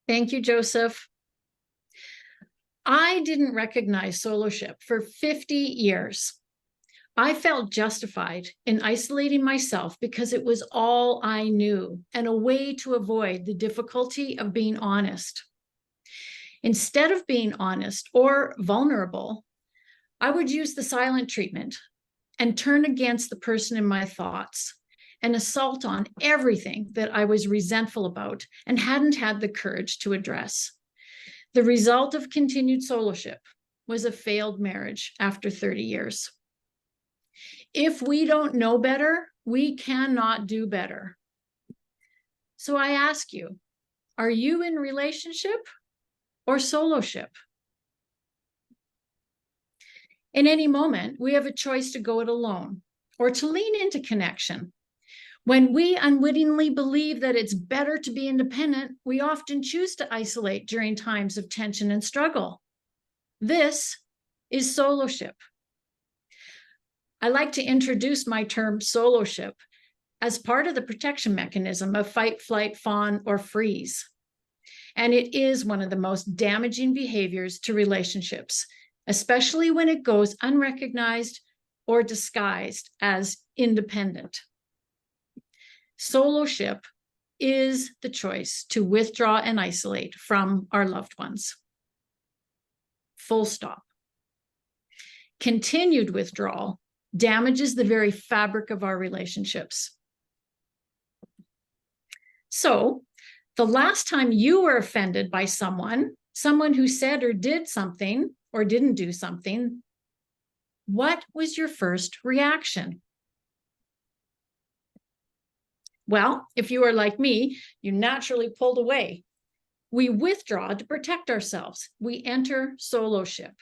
Thank you, Joseph. I didn't recognize Soloship for 50 years. I felt justified in isolating myself because it was all I knew and a way to avoid the difficulty of being honest. Instead of being honest or vulnerable, I would use the silent treatment and turn against the person in my thoughts and assault on everything that I was resentful about and hadn't had the courage to address. The result of continued Soloship was a failed marriage after 30 years. If we don't know better, we cannot do better. So I ask you, are you in relationship or Soloship? In any moment, we have a choice to go it alone or to lean into connection. When we unwittingly believe that it's better to be independent, we often choose to isolate during times of tension and struggle. This is Soloship. I like to introduce my term Soloship as part of the protection mechanism of fight, flight, fawn, or freeze. And it is one of the most damaging behaviors to relationships, especially when it goes unrecognized or disguised as independent. Soloship is the choice to withdraw and isolate from our loved ones. Full stop. Continued withdrawal damages the very fabric of our relationships. So, the last time you were offended by someone who said or did something or didn't do something, what was your first reaction? Well, if you are like me, you naturally pulled away. We withdraw to protect ourselves. We enter Soloship.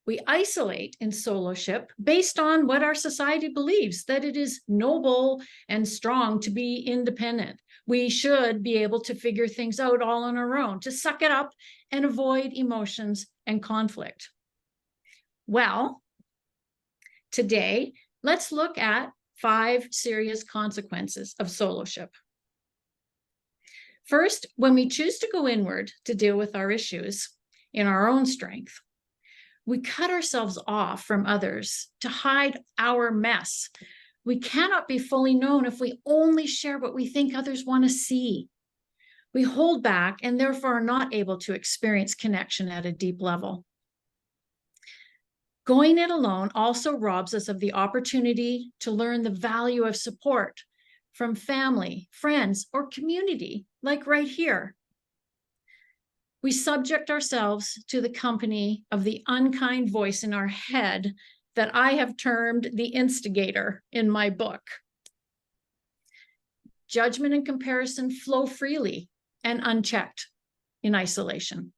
We isolate in Soloship based on what our society believes, that it is noble and strong to be independent. We should be able to figure things out all on our own, to suck it up and avoid emotions and conflict. Well, today, let's look at 5 serious consequences of Soloship. First, when we choose to go inward to deal with our issues in our own strength, we cut ourselves off from others to hide our mess. We cannot be fully known if we only share what we think others want to see. We hold back and therefore are not able to experience connection at a deep level. Going it alone also robs us of the opportunity to learn the value of support from family, friends, or community, like right here. We subject ourselves to the company of the unkind voice in our head that I have termed the instigator in my book. Judgment and comparison flow freely and unchecked in isolation.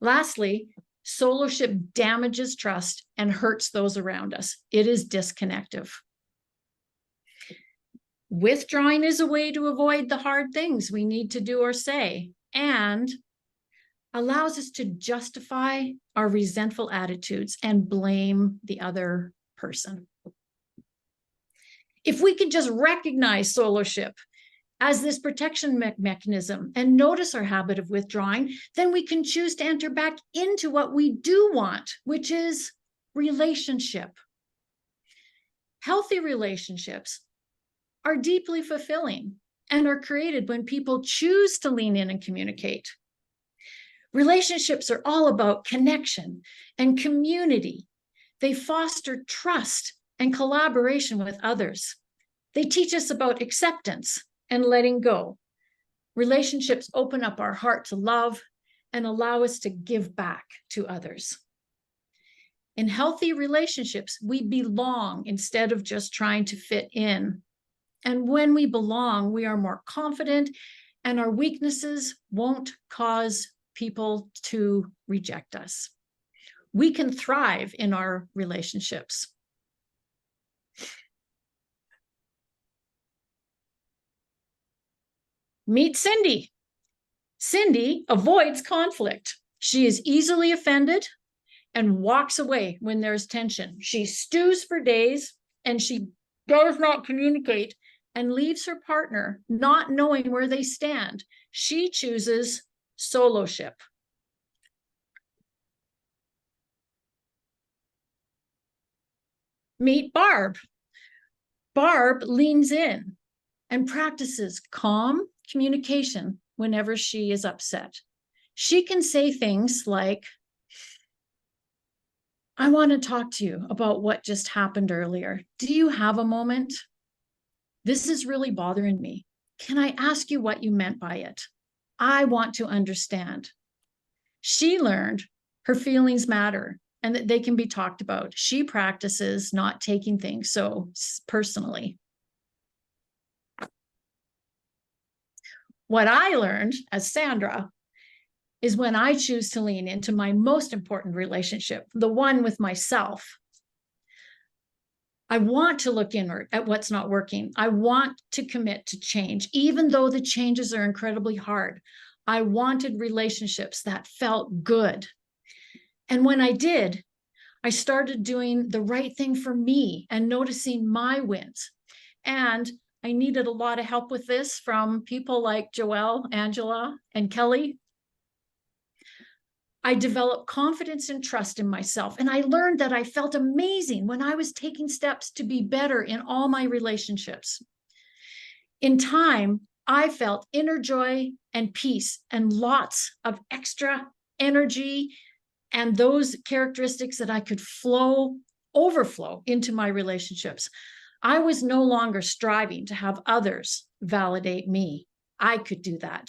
Lastly, Soloship damages trust and hurts those around us. It is disconnective. Withdrawing is a way to avoid the hard things we need to do or say, and allows us to justify our resentful attitudes and blame the other person. If we could just recognize Soloship as this protection mechanism and notice our habit of withdrawing, then we can choose to enter back into what we do want, which is relationship. Healthy relationships are deeply fulfilling and are created when people choose to lean in and communicate. Relationships are all about connection and community. They foster trust and collaboration with others. They teach us about acceptance and letting go. Relationships open up our heart to love and allow us to give back to others. In healthy relationships, we belong instead of just trying to fit in. And when we belong, we are more confident and our weaknesses won't cause people to reject us. We can thrive in our relationships. Meet Cindy. Cindy avoids conflict. She is easily offended and walks away when there's tension. She stews for days and she does not communicate and leaves her partner not knowing where they stand. She chooses soloship. Meet Barb. Barb leans in and practices calm communication whenever she is upset. She can say things like, I want to talk to you about what just happened earlier. Do you have a moment? This is really bothering me. Can I ask you what you meant by it? I want to understand. She learned her feelings matter and that they can be talked about. She practices not taking things so personally. What I learned as Sandra is when I choose to lean into my most important relationship, the one with myself. I want to look inward at what's not working. I want to commit to change, even though the changes are incredibly hard. I wanted relationships that felt good. And when I did, I started doing the right thing for me and noticing my wins. And I needed a lot of help with this from people like Joelle, Angela, and Kelly. I developed confidence and trust in myself. And I learned that I felt amazing when I was taking steps to be better in all my relationships. In time, I felt inner joy and peace and lots of extra energy and those characteristics that I could overflow into my relationships. I was no longer striving to have others validate me. I could do that.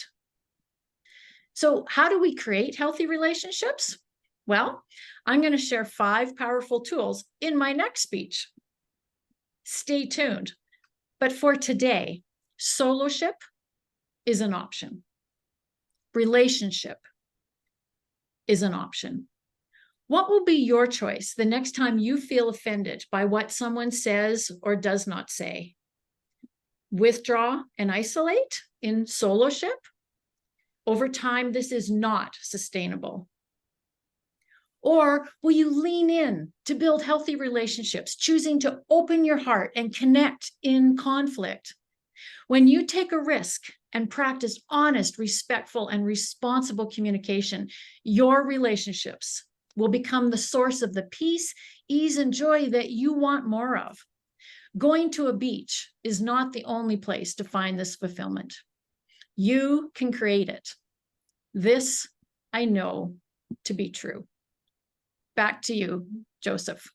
So how do we create healthy relationships? Well, I'm going to share 5 powerful tools in my next speech. Stay tuned. But for today, soloship is an option. Relationship is an option. What will be your choice the next time you feel offended by what someone says or does not say? Withdraw and isolate in soloship? Over time, this is not sustainable. Or will you lean in to build healthy relationships, choosing to open your heart and connect in conflict? When you take a risk and practice honest, respectful, and responsible communication, your relationships will become the source of the peace, ease, and joy that you want more of. Going to a beach is not the only place to find this fulfillment. You can create it. This I know to be true. Back to you, Joseph.